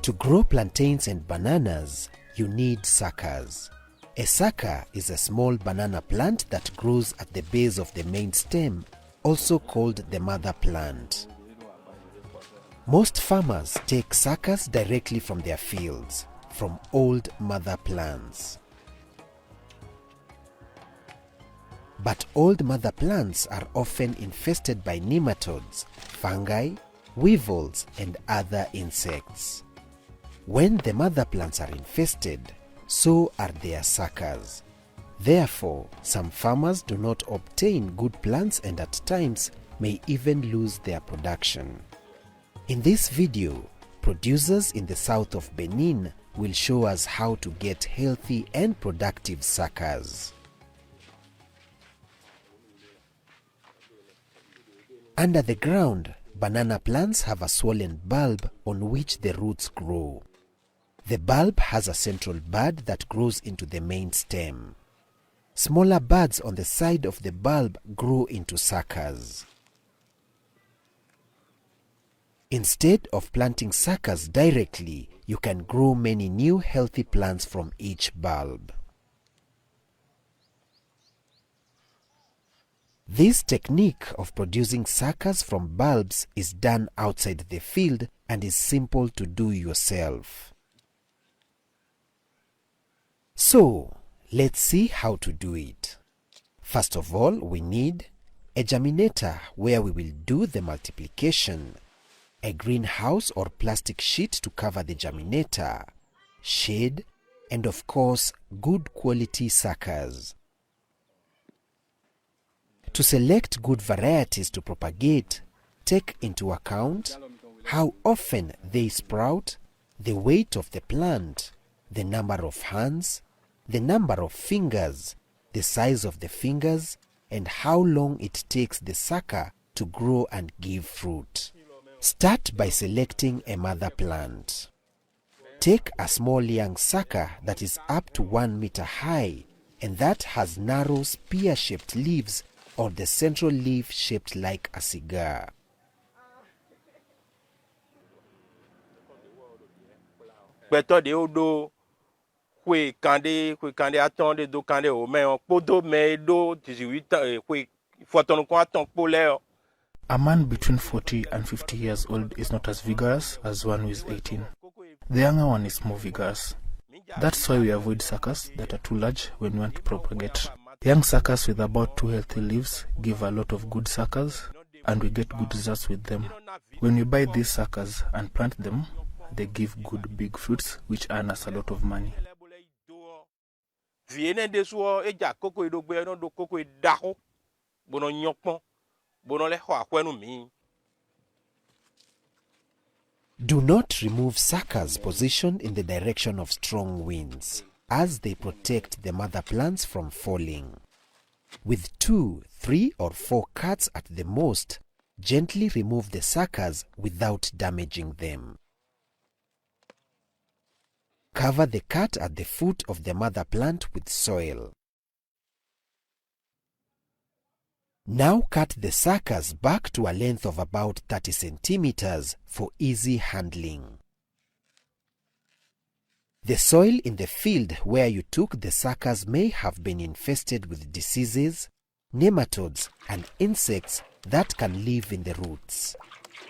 To grow plantains and bananas, you need suckers. A sucker is a small banana plant that grows at the base of the main stem, also called the mother plant. Most farmers take suckers directly from their fields, from old mother plants. But old mother plants are often infested by nematodes, fungi, weevils, and other insects. When the mother plants are infested, so are their suckers. Therefore, some farmers do not obtain good plants and at times may even lose their production. In this video, producers in the south of Benin will show us how to get healthy and productive suckers. Under the ground, banana plants have a swollen bulb on which the roots grow. The bulb has a central bud that grows into the main stem. Smaller buds on the side of the bulb grow into suckers. Instead of planting suckers directly, you can grow many new healthy plants from each bulb. This technique of producing suckers from bulbs is done outside the field and is simple to do yourself. So, let's see how to do it. First of all, we need a germinator where we will do the multiplication, a greenhouse or plastic sheet to cover the germinator, shade, and of course, good quality suckers. To select good varieties to propagate, take into account how often they sprout, the weight of the plant, the number of hands, the number of fingers, the size of the fingers, and how long it takes the sucker to grow and give fruit. Start by selecting a mother plant. Take a small young sucker that is up to 1 meter high and that has narrow spear-shaped leaves or the central leaf shaped like a cigar. A man between 40 and 50 years old is not as vigorous as one who is 18. The younger one is more vigorous. That's why we avoid suckers that are too large when we want to propagate. Young suckers with about 2 healthy leaves give a lot of good suckers and we get good results with them. When we buy these suckers and plant them, they give good big fruits which earn us a lot of money. Do not remove suckers positioned in the direction of strong winds, as they protect the mother plants from falling. With 2, 3, or 4 cuts at the most, gently remove the suckers without damaging them. Cover the cut at the foot of the mother plant with soil. Now cut the suckers back to a length of about 30 centimeters for easy handling. The soil in the field where you took the suckers may have been infested with diseases, nematodes, and insects that can live in the roots.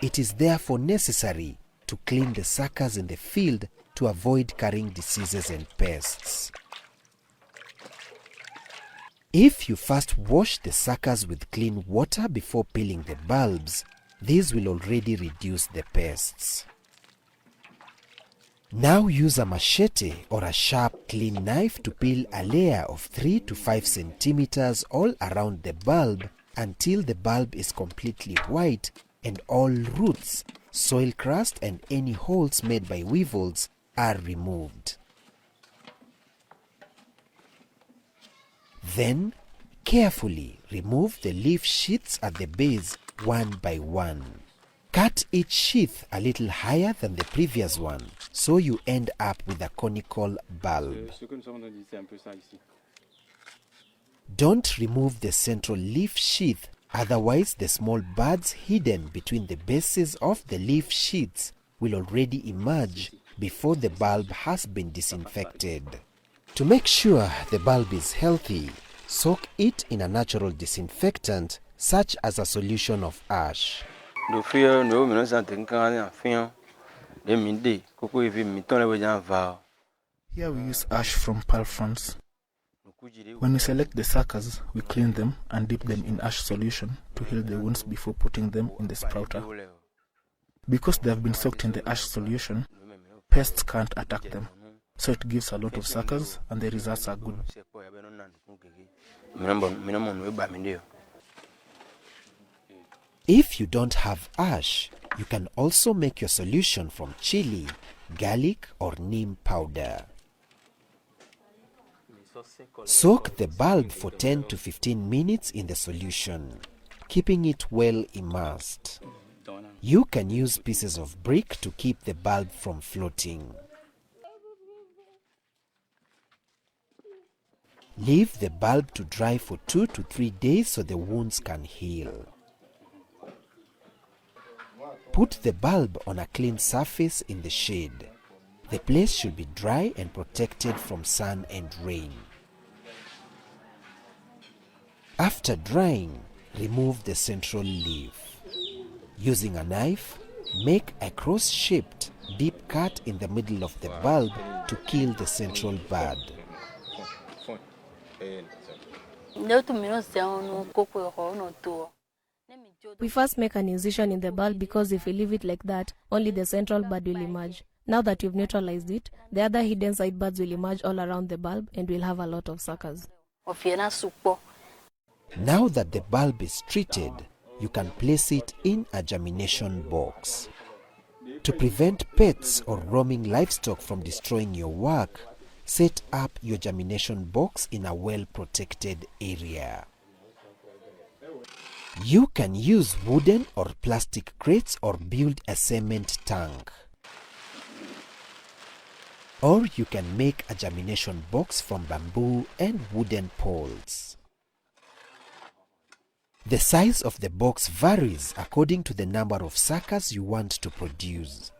It is therefore necessary to clean the suckers in the field to avoid carrying diseases and pests. If you first wash the suckers with clean water before peeling the bulbs, these will already reduce the pests. Now use a machete or a sharp clean knife to peel a layer of 3 to 5 centimeters all around the bulb until the bulb is completely white and all roots, soil crust and any holes made by weevils are removed. Then, carefully remove the leaf sheaths at the base one by one. Cut each sheath a little higher than the previous one, so you end up with a conical bulb. Don't remove the central leaf sheath, otherwise the small buds hidden between the bases of the leaf sheaths will already emerge before the bulb has been disinfected. To make sure the bulb is healthy, soak it in a natural disinfectant such as a solution of ash. Here we use ash from palm fronds. When we select the suckers, we clean them and dip them in ash solution to heal the wounds before putting them in the sprouter. Because they have been soaked in the ash solution, pests can't attack them, so it gives a lot of suckers and the results are good. If you don't have ash, you can also make your solution from chili, garlic or neem powder. Soak the bulb for 10 to 15 minutes in the solution, keeping it well immersed. You can use pieces of brick to keep the bulb from floating. Leave the bulb to dry for 2 to 3 days so the wounds can heal. Put the bulb on a clean surface in the shade. The place should be dry and protected from sun and rain. After drying, remove the central leaf. Using a knife, make a cross-shaped, deep cut in the middle of the bulb to kill the central bud. We first make an incision in the bulb because if we leave it like that, only the central bud will emerge. Now that you've neutralized it, the other hidden side buds will emerge all around the bulb and we'll have a lot of suckers. Now that the bulb is treated, you can place it in a germination box. To prevent pets or roaming livestock from destroying your work, set up your germination box in a well-protected area. You can use wooden or plastic crates or build a cement tank. Or you can make a germination box from bamboo and wooden poles. The size of the box varies according to the number of suckers you want to produce,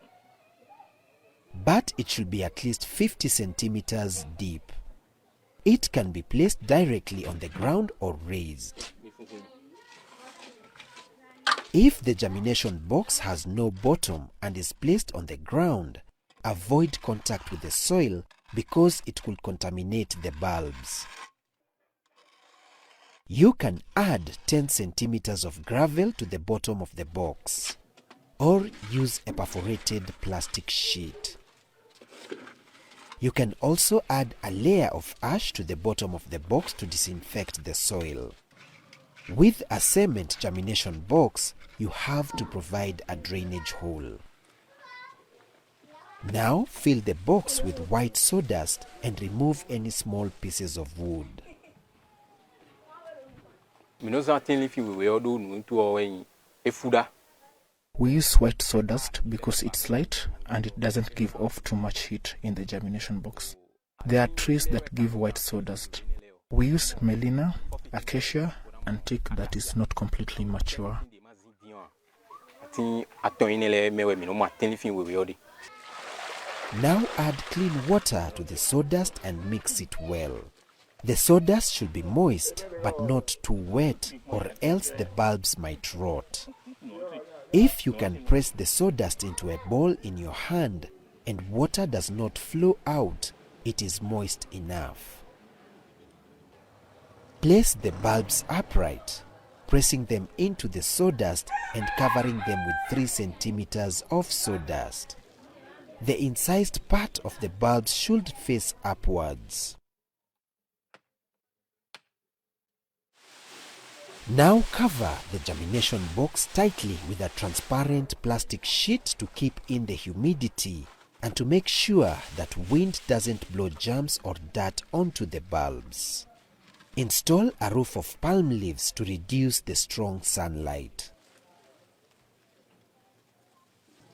but it should be at least 50 centimeters deep. It can be placed directly on the ground or raised. If the germination box has no bottom and is placed on the ground, avoid contact with the soil because it will contaminate the bulbs. You can add 10 centimeters of gravel to the bottom of the box, or use a perforated plastic sheet. You can also add a layer of ash to the bottom of the box to disinfect the soil. With a cement germination box, you have to provide a drainage hole. Now fill the box with white sawdust and remove any small pieces of wood. We use white sawdust because it's light and it doesn't give off too much heat in the germination box. There are trees that give white sawdust. We use melina, acacia, and teak that is not completely mature. Now add clean water to the sawdust and mix it well. The sawdust should be moist but not too wet, or else the bulbs might rot. If you can press the sawdust into a ball in your hand and water does not flow out, it is moist enough. Place the bulbs upright, pressing them into the sawdust and covering them with 3 centimeters of sawdust. The incised part of the bulbs should face upwards. Now cover the germination box tightly with a transparent plastic sheet to keep in the humidity and to make sure that wind doesn't blow germs or dirt onto the bulbs. Install a roof of palm leaves to reduce the strong sunlight.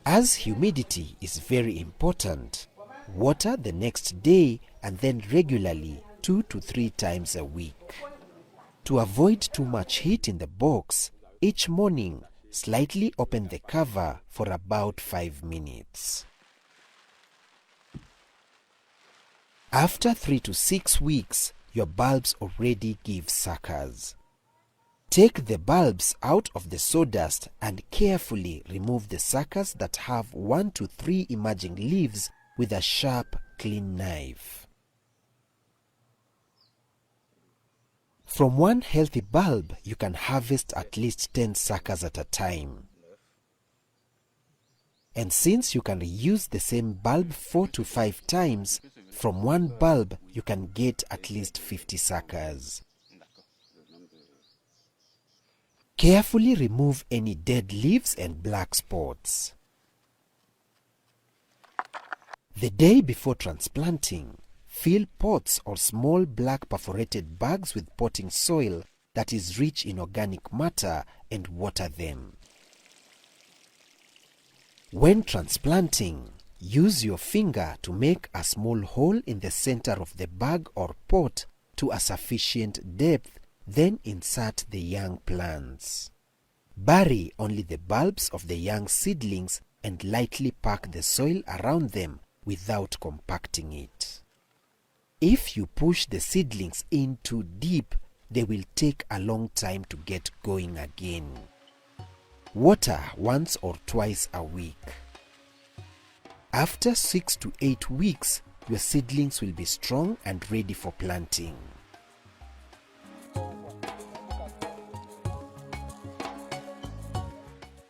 As humidity is very important, water the next day and then regularly 2 to 3 times a week. To avoid too much heat in the box, each morning slightly open the cover for about 5 minutes. After 3 to 6 weeks, your bulbs already give suckers. Take the bulbs out of the sawdust and carefully remove the suckers that have 1 to 3 emerging leaves with a sharp, clean knife. From one healthy bulb, you can harvest at least 10 suckers at a time. And since you can reuse the same bulb 4 to 5 times, from one bulb you can get at least 50 suckers. Carefully remove any dead leaves and black spots. The day before transplanting, fill pots or small black perforated bags with potting soil that is rich in organic matter and water them. When transplanting, use your finger to make a small hole in the center of the bag or pot to a sufficient depth, then insert the young plants. Bury only the bulbs of the young seedlings and lightly pack the soil around them without compacting it. If you push the seedlings in too deep, they will take a long time to get going again. Water once or twice a week. After 6 to 8 weeks, your seedlings will be strong and ready for planting.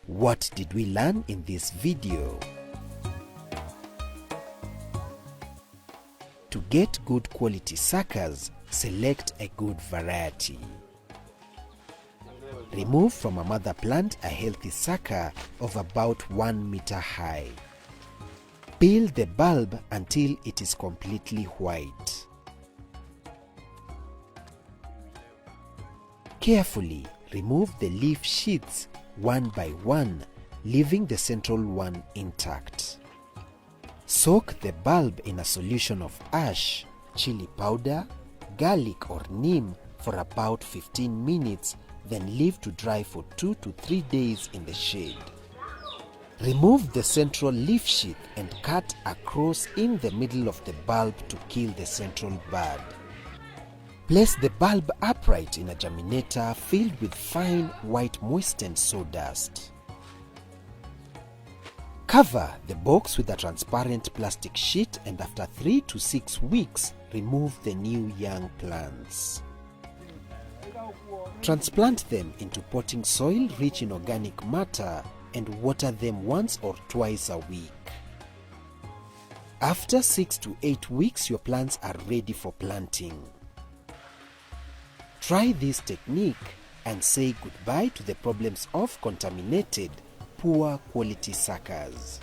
What did we learn in this video? To get good quality suckers, select a good variety. Remove from a mother plant a healthy sucker of about 1 meter high. Peel the bulb until it is completely white. Carefully remove the leaf sheaths one by one, leaving the central one intact. Soak the bulb in a solution of ash, chili powder, garlic or neem for about 15 minutes, then leave to dry for 2 to 3 days in the shade. Remove the central leaf sheath and cut across in the middle of the bulb to kill the central bud. Place the bulb upright in a germinator filled with fine white moistened sawdust. Cover the box with a transparent plastic sheet and after 3 to 6 weeks, remove the new young plants. Transplant them into potting soil rich in organic matter and water them once or twice a week. After 6 to 8 weeks, your plants are ready for planting. Try this technique and say goodbye to the problems of contaminated, poor quality suckers.